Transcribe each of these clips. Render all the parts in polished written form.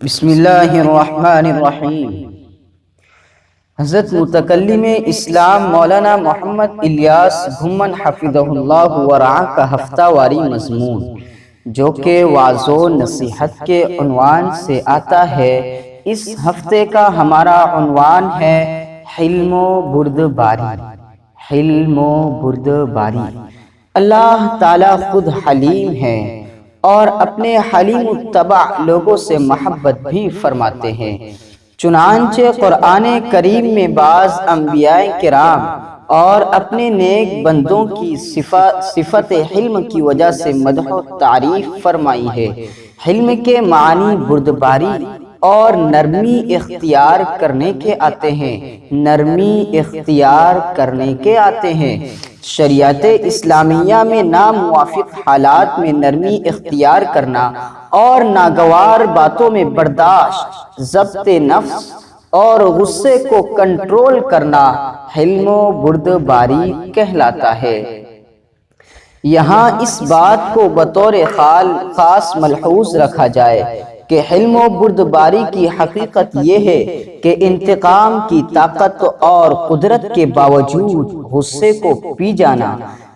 بسم اللہ الرحمن الرحیم۔ حضرت متکلم اسلام مولانا محمد الیاس گھمن حفظہ اللہ ورعاہ کا ہفتہ واری مضمون جو کہ وعظ و نصیحت کے عنوان سے آتا ہے، اس ہفتے کا ہمارا عنوان ہے حلم و بردباری۔ حلم و بردباری۔ اللہ تعالیٰ خود حلیم ہے اور اپنے حلیم الطبع لوگوں سے محبت بھی فرماتے ہیں۔ چنانچہ قرآن کریم میں بعض انبیاء کرام اور اپنے نیک بندوں کی صفت حلم کی وجہ سے مدح و تعریف فرمائی ہے۔ حلم کے معنی بردباری اور نرمی اختیار کرنے کے آتے ہیں۔ نرمی اختیار کرنے کے آتے ہیں۔ شریعت اسلامیہ میں ناموافق حالات میں نرمی اختیار کرنا اور ناگوار باتوں میں برداشت، ضبط نفس اور غصے کو کنٹرول کرنا حلم و بردباری کہلاتا ہے۔ یہاں اس بات کو بطور خاص ملحوظ رکھا جائے کہ حلم و بردباری کی حقیقت یہ ہے کہ انتقام کی طاقت اور قدرت کے باوجود غصے کو پی جانا،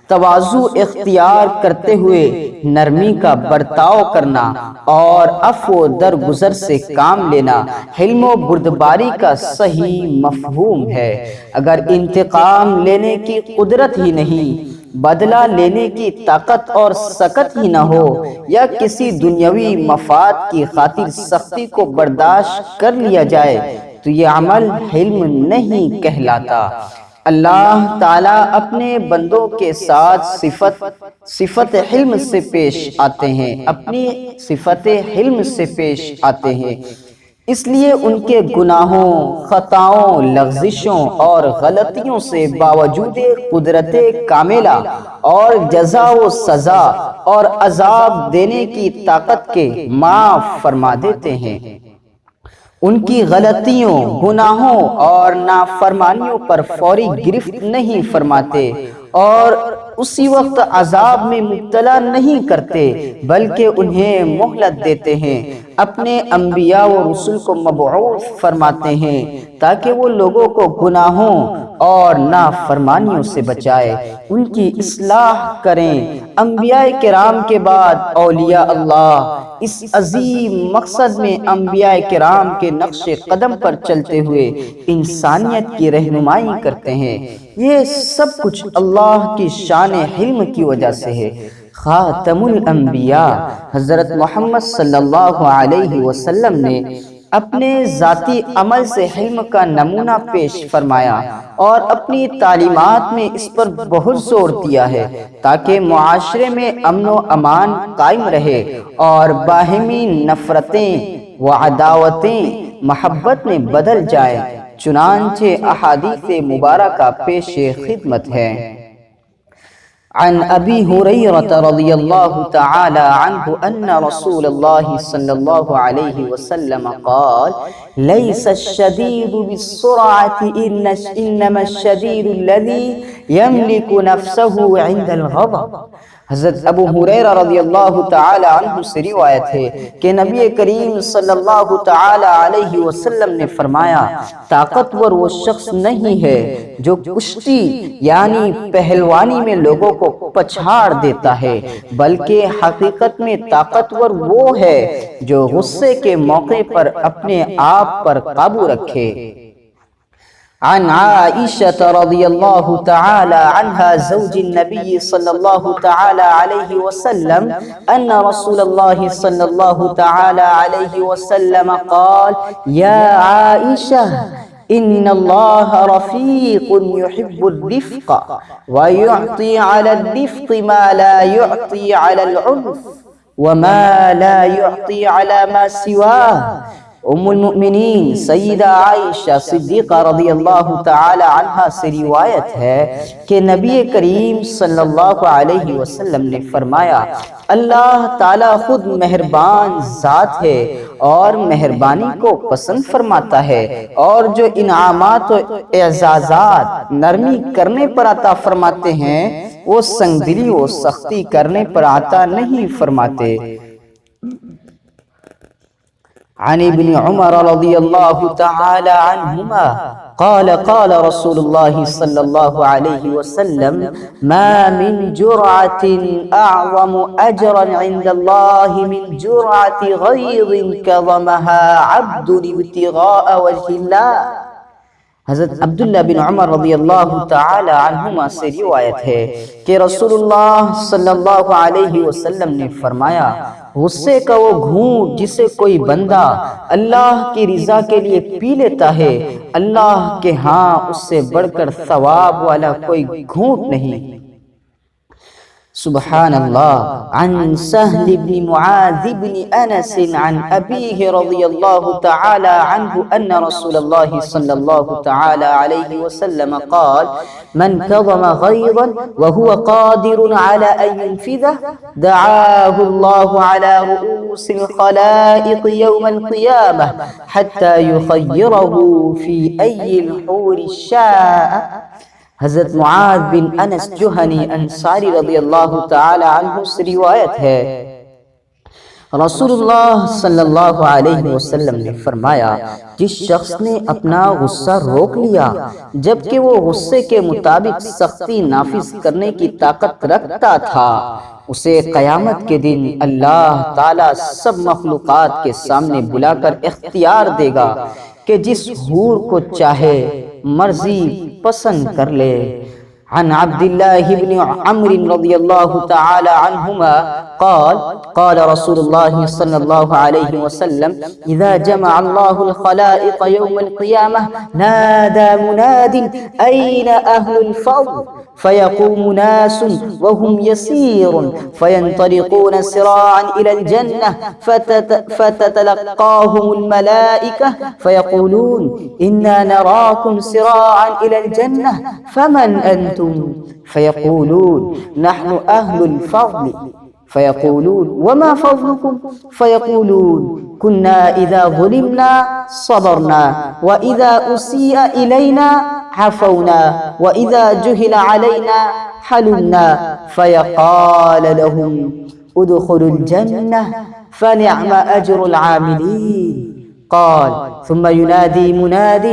تواضع اختیار کرتے ہوئے نرمی کا برتاؤ کرنا اور عفو درگزر سے کام لینا حلم و بردباری کا صحیح مفہوم ہے۔ اگر انتقام لینے کی قدرت ہی نہیں، بدلہ لینے کی طاقت اور سکت ہی نہ ہو، یا کسی دنیاوی مفاد کی خاطر سختی کو برداشت کر لیا جائے تو یہ عمل حلم نہیں کہلاتا۔ اللہ تعالیٰ اپنے بندوں کے ساتھ صفت حلم سے پیش آتے ہیں، اپنی صفت حلم سے پیش آتے ہیں، اس لیے ان کے گناہوں، خطاؤں، لغزشوں اور غلطیوں سے باوجود قدرت کاملہ اور جزا و سزا اور عذاب دینے کی طاقت کے معاف فرما دیتے ہیں۔ ان کی غلطیوں، گناہوں اور نافرمانیوں پر فوری گرفت نہیں فرماتے اور اسی وقت عذاب میں مبتلا نہیں کرتے، بلکہ انہیں مہلت دیتے ہیں۔ اپنے انبیاء و رسول کو مبعوث فرماتے ہیں تاکہ وہ لوگوں کو گناہوں اور نافرمانیوں سے بچائے، ان کی اصلاح کریں۔ انبیاء کرام کے بعد اولیاء اللہ اس عظیم مقصد میں انبیاء کرام کے نقش قدم پر چلتے ہوئے انسانیت کی رہنمائی کرتے ہیں۔ یہ سب کچھ اللہ کی شان حلم کی وجہ سے ہے۔ خاتم الانبیاء حضرت محمد صلی اللہ علیہ وسلم نے اپنے ذاتی عمل سے حلم کا نمونہ پیش فرمایا اور اپنی تعلیمات میں اس پر بہت زور دیا ہے تاکہ معاشرے میں امن و امان قائم رہے اور باہمی نفرتیں و عداوتیں محبت میں بدل جائیں۔ چنانچہ احادیث مبارکہ پیش خدمت ہے۔ عن ابی ہریرہ رضی اللہ تعالی عنہ ان رسول اللہ صلی اللہ علیہ وسلم قال لیس الشدید بالسرعة انما الشدید الذی یملک نفسه عند الغضب۔ حضرت ابو ہریرہ رضی اللہ تعالی عنہ سے روایت ہے کہ نبی کریم صلی اللہ تعالی علیہ وسلم نے فرمایا، طاقتور وہ شخص نہیں ہے جو کشتی یعنی پہلوانی میں لوگوں کو پچھاڑ دیتا ہے، بلکہ حقیقت میں طاقتور وہ ہے جو غصے کے موقع پر اپنے آپ پر قابو رکھے۔ عن عائشة رضی اللہ تعالی عنہا زوج النبی صلی اللہ تعالی علیہ وسلم ان رسول اللہ صلی اللہ تعالی علیہ وسلم قال یا عائشہ ان اللہ رفیق يحب الرفق ويعطي على الرفق ما لا يعطي على العنف وما لا يعطي على ما سواه۔ ام المؤمنین سیدہ عائشہ صدیقہ رضی اللہ تعالی عنہا سے روایت ہے کہ نبی کریم صلی اللہ علیہ وسلم نے فرمایا، اللہ تعالیٰ خود مہربان ذات ہے اور مہربانی کو پسند فرماتا ہے، اور جو انعامات و اعزازات نرمی کرنے پر عطا فرماتے ہیں وہ سنگدلی و سختی کرنے پر عطا نہیں فرماتے۔ عن ابن عمر رضی اللہ تعالی عنہما قال قال رسول اللہ صلی اللہ علیہ وسلم ما من جرعة اعظم اجرا عند اللہ من جرعة غیظ کظمها عبد ابتغاء وجہ اللہ۔ حضرت عبداللہ بن عمر رضی اللہ تعالی عنہما سے روایت ہے کہ رسول اللہ صلی اللہ علیہ وسلم نے فرمایا، غصے کا وہ گھونٹ جسے کوئی بندہ اللہ کی رضا کے لیے پی لیتا ہے، اللہ کے ہاں اس سے بڑھ کر ثواب والا کوئی گھونٹ نہیں۔ سبحان اللہ۔ عن سهل بن معاذ بن انس عن ابيه رضی اللہ تعالی عنہ ان رسول اللہ صلی اللہ تعالی علیہ وسلم قال من كظم غيظا وهو قادر على ان ينفذه دعاه الله على رؤوس الخلائق يوم القيامة حتى يخيره في اي الحور شاء۔ حضرت معاذ بن انس جہنی انصاری رضی اللہ تعالی عنہ سے روایت ہے، رسول اللہ صلی اللہ علیہ وسلم نے فرمایا، جس شخص نے اپنا غصہ روک لیا جبکہ وہ غصے کے مطابق سختی نافذ کرنے کی طاقت رکھتا تھا، اسے قیامت کے دن اللہ تعالی سب مخلوقات کے سامنے بلا کر اختیار دے گا کہ جس حور کو چاہے مرضی پسند کر لے۔ عن عبد الله بن عمرو رضی اللہ تعالی عنہما قال قال رسول اللہ صلی اللہ علیہ وسلم اذا جمع اللہ الخلائق يوم القيامة نادى مناد أين أهل الفضل فيقوم ناس وهم يسير فينطلقون سراعا إلى الجنة فتتلقاهم الملائكة فيقولون إنا نراكم سراعا إلى الجنة فمن أنتم فيقولون نحن أهل الفضل فيقولون وما فضلكم فيقولون كنا إذا ظلمنا صبرنا وإذا أسيء إلينا عفونا وإذا جهل علينا حلمنا فيقال لهم ادخلوا الجنة فنعم أجر العاملين قال ثم ينادي مناد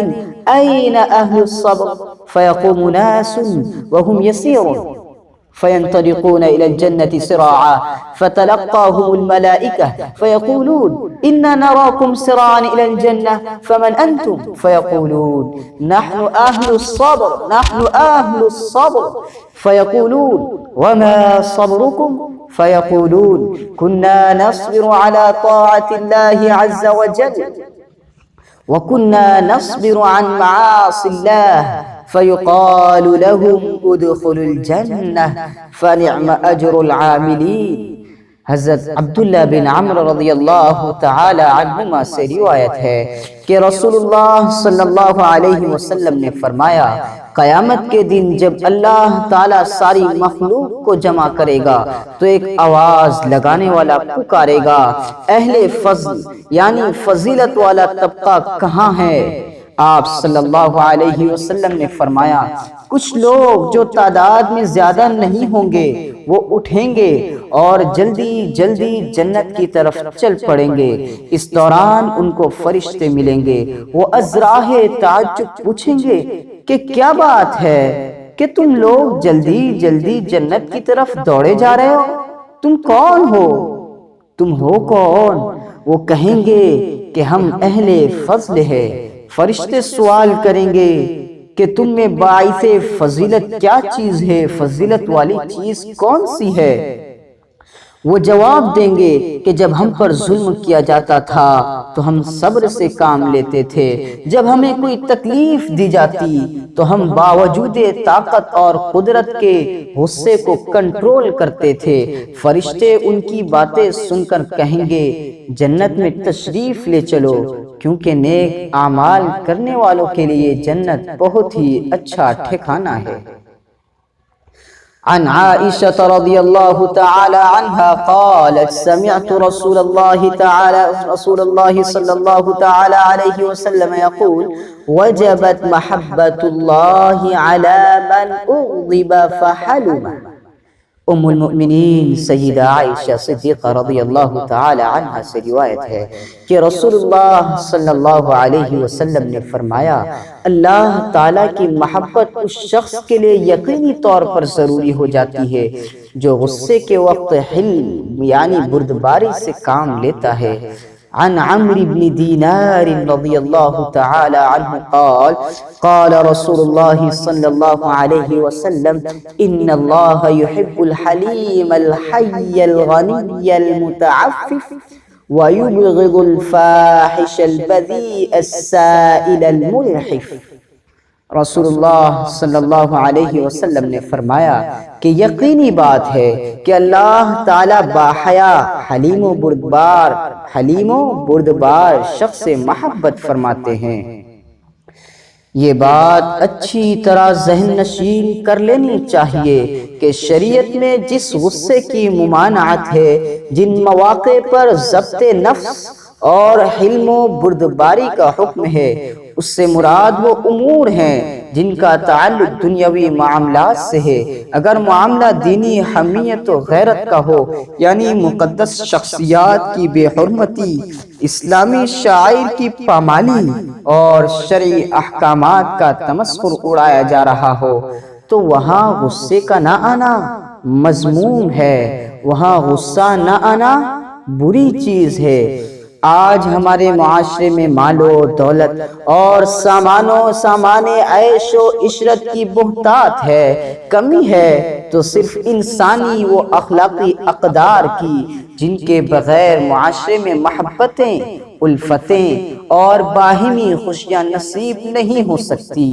أين أهل الصبر فيقوم ناس وهم يسيرون فينطلقون إلى الجنة سراعا فتلقاهم الملائكة فيقولون إنا نراكم سراعا إلى الجنة فمن أنتم فيقولون نحن أهل الصبر نحن أهل الصبر فيقولون وما صبركم فيقولون كنا نصبر على طاعة الله عز وجل وكنا نصبر عن معاصي الله فيقال لهم ادخلوا الجنة فنعم أجر العاملين۔ حضرت عبداللہ بن عمرو رضی اللہ تعالی عنہما سے روایت ہے کہ رسول اللہ صلی اللہ علیہ وسلم نے فرمایا، قیامت کے دن جب اللہ تعالی ساری مخلوق کو جمع کرے گا تو ایک آواز لگانے والا پکارے گا، اہل فضل یعنی فضیلت والا طبقہ کہاں ہے؟ آپ صلی اللہ علیہ وسلم نے فرمایا، کچھ لوگ جو تعداد میں زیادہ نہیں ہوں گے وہ اٹھیں گے اور جلدی جلدی جنت کی طرف چل پڑیں گے، اس دوران ان کو فرشتے ملیں گے، وہ ازراہ تعجب پوچھیں گے کہ کیا بات ہے کہ تم لوگ جلدی جلدی جنت کی طرف دوڑے جا رہے ہو؟ تم کون ہو؟ تم ہو کون؟ وہ کہیں گے کہ ہم اہل فضل ہے۔ فرشتے سوال کریں گے کہ تم میں باعث فضیلت کیا چیز ہے، فضیلت والی چیز کون سی ہے؟ وہ جواب دیں گے کہ جب ہم پر ظلم کیا جاتا تھا تو ہم صبر سے کام لیتے تھے، جب ہمیں کوئی تکلیف دی جاتی تو ہم باوجود طاقت اور قدرت کے غصے کو کنٹرول کرتے تھے۔ فرشتے ان کی باتیں سن کر کہیں گے جنت میں تشریف لے چلو، کیونکہ نیک اعمال کرنے والوں کے لیے جنت بہت ہی اچھا ٹھکانہ ہے۔ عن عائشة رضي الله تعالى عنها قالت سمعت رسول الله صلى الله تعالى عليه وسلم يقول وجبت محبة الله على من أغضب فحلم ام المؤمنین سیدہ عائشہ صدیقہ رضی اللہ تعالی عنہ سے روایت ہے کہ رسول اللہ صلی اللہ علیہ وسلم نے فرمایا، اللہ تعالیٰ کی محبت اس شخص کے لیے یقینی طور پر ضروری ہو جاتی ہے جو غصے کے وقت حلم یعنی بردباری سے کام لیتا ہے۔ عن عمرو بن دینار رضی اللہ تعالی عنہ قال قال رسول اللہ صلی اللہ علیہ وسلم ان اللہ يحب الحلیم الحی الغنی المتعفف ويبغض الفاحش البذیء السائل الملحف۔ رسول اللہ صلی اللہ علیہ وسلم نے فرمایا کہ یقینی بات ہے کہ اللہ تعالیٰ باحیا حلیم و بردبار شخص سے محبت فرماتے ہیں۔ یہ بات اچھی طرح ذہن نشین کر لینی چاہیے کہ شریعت میں جس غصے کی ممانعت ہے، جن مواقع پر ضبط نفس اور حلم و بردباری کا حکم ہے، اس سے مراد وہ امور ہیں جن کا تعلق دنیاوی معاملات سے ہے۔ اگر معاملہ دینی حمیت و غیرت کا ہو، یعنی مقدس شخصیات کی بے حرمتی، اسلامی شعائر کی پامالی اور شرعی احکامات کا تمسخر اڑایا جا رہا ہو، تو وہاں غصے کا نہ آنا مذموم ہے، وہاں غصہ نہ آنا بری چیز ہے۔ آج ہمارے معاشرے میں مال و دولت اور سامان عیش و عشرت کی بہتات ہے، کمی ہے تو صرف انسانی و اخلاقی اقدار کی، جن کے بغیر معاشرے میں محبتیں، الفتیں اور باہمی خوشیاں نصیب نہیں ہو سکتی۔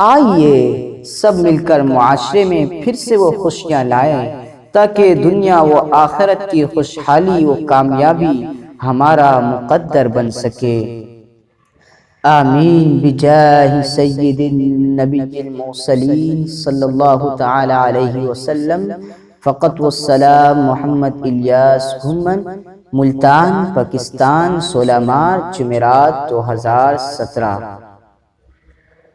آئیے سب مل کر معاشرے میں پھر سے وہ خوشیاں لائیں تاکہ دنیا و آخرت کی خوشحالی و کامیابی ہمارا مقدر بن سکے۔ آمین بجاہ سید النبی المرسلین صلی اللہ تعالی علیہ وسلم۔ فقط والسلام محمد الیاس گھمن، ملتان، پاکستان، 16 مارچ جمعرات 2017۔